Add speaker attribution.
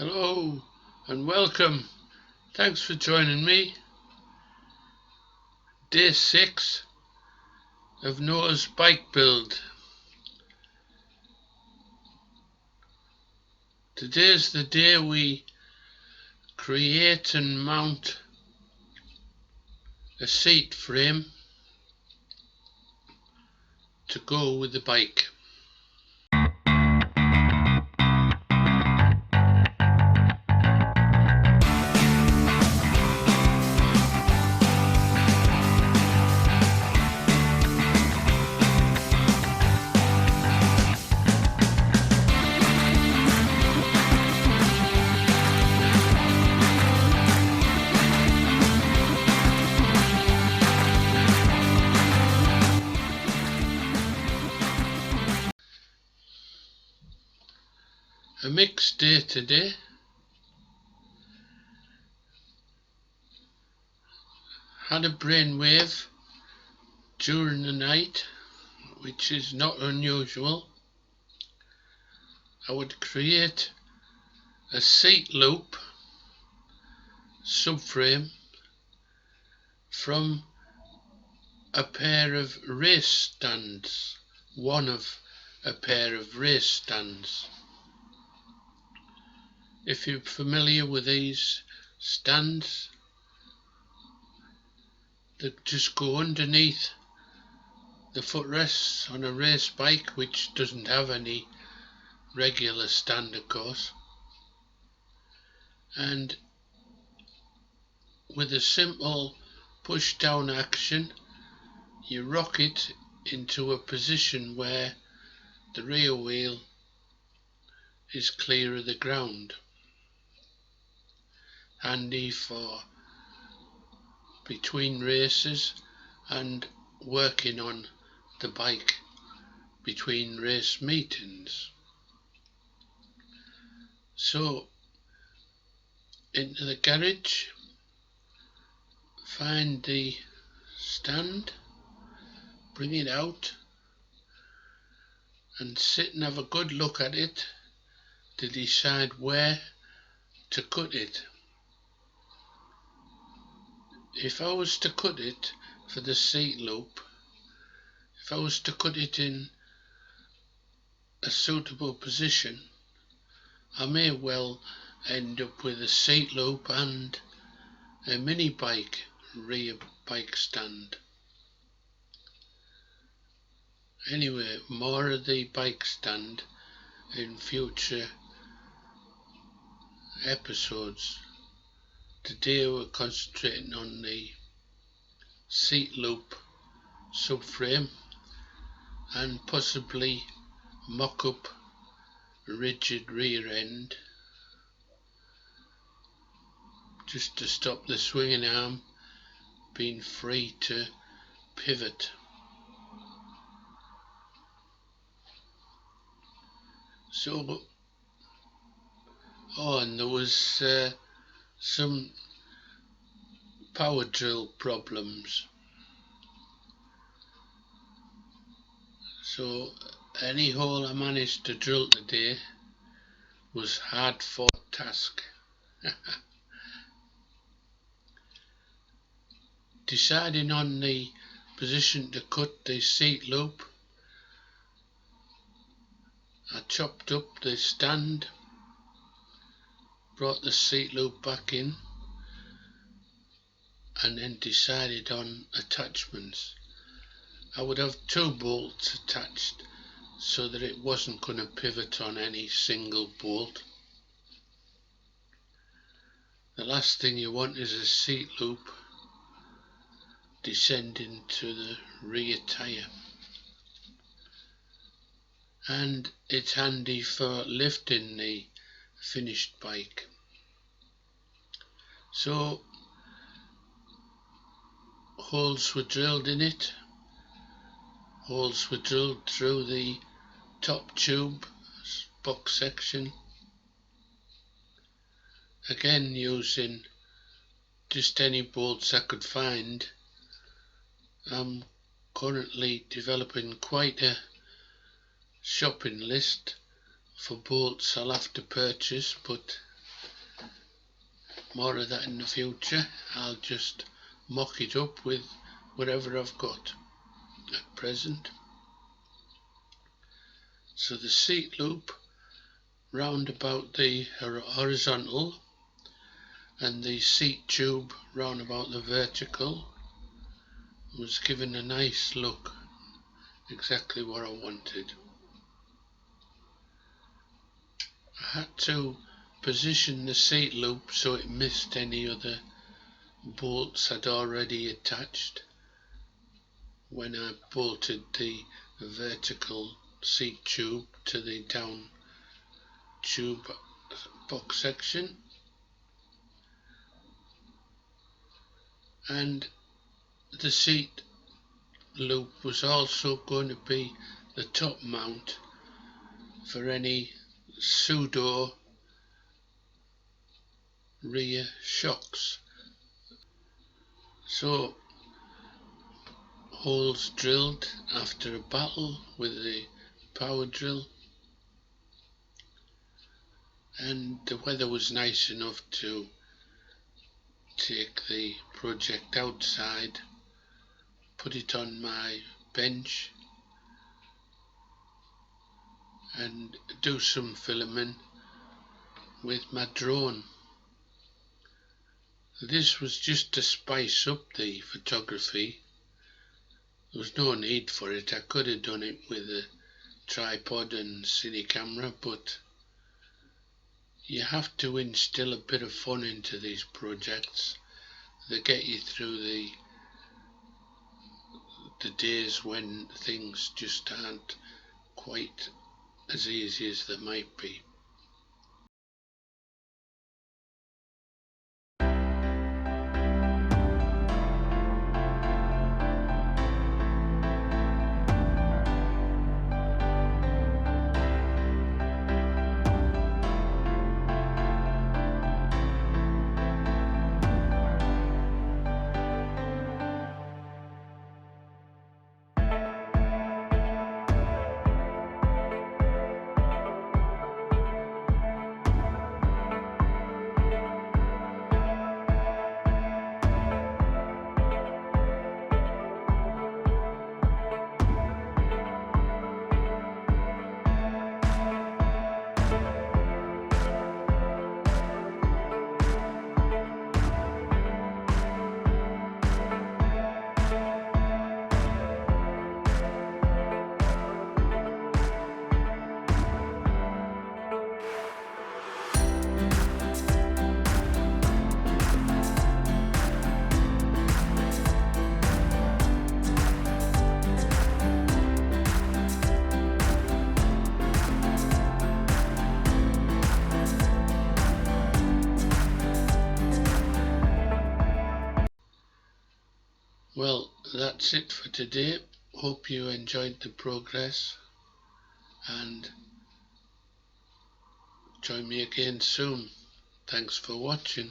Speaker 1: Hello and welcome. Thanks for joining me. Day 6 of Noah's bike build. Today's the day we create and mount a seat frame to go with the bike. A mixed day today. Had a brainwave during the night, which is not unusual. I would create a seat loop subframe from a pair of race stands, one of a pair of race stands. If you're familiar with these stands, that just go underneath the footrests on a race bike, which doesn't have any regular stand, of course, and with a simple push down action you rock it into a position where the rear wheel is clear of the ground. Handy for between races and working on the bike between race meetings. So into the garage, find the stand, bring it out and sit and have a good look at it to decide where to cut it. If I was to cut it for the seat loop, if I was to cut it in a suitable position, I may well end up with a seat loop and a mini bike rear bike stand. Anyway, more of the bike stand in future episodes. Today we're concentrating on the seat loop subframe and possibly mock up a rigid rear end just to stop the swinging arm being free to pivot. So, and there was some power drill problems. So any hole I managed to drill today was hard fought task. Deciding on the position to cut the seat loop, I chopped up the stand, brought the seat loop back in, and then decided on attachments. I would have 2 bolts attached so that it wasn't going to pivot on any single bolt. The last thing you want is a seat loop descending to the rear tyre, and it's handy for lifting the finished bike. So holes were drilled in it, holes were drilled through the top tube box section, again using just any bolts I could find. I'm currently developing quite a shopping list for bolts I'll have to purchase, but more of that in the future. I'll just mock it up with whatever I've got at present. So the seat loop round about the horizontal and the seat tube round about the vertical was given a nice look, exactly what I wanted. I had to position the seat loop so it missed any other bolts I'd already attached when I bolted the vertical seat tube to the down tube box section, and the seat loop was also going to be the top mount for any pseudo rear shocks. So holes drilled after a battle with the power drill, and the weather was nice enough to take the project outside, put it on my bench and do some filming with my drone. This was just to spice up the photography. There was no need for it. I could have done it with a tripod and cine camera, but you have to instill a bit of fun into these projects. They get you through the days when things just aren't quite as easy as they might be. Well, that's it for today. Hope you enjoyed the progress, and join me again soon. Thanks for watching.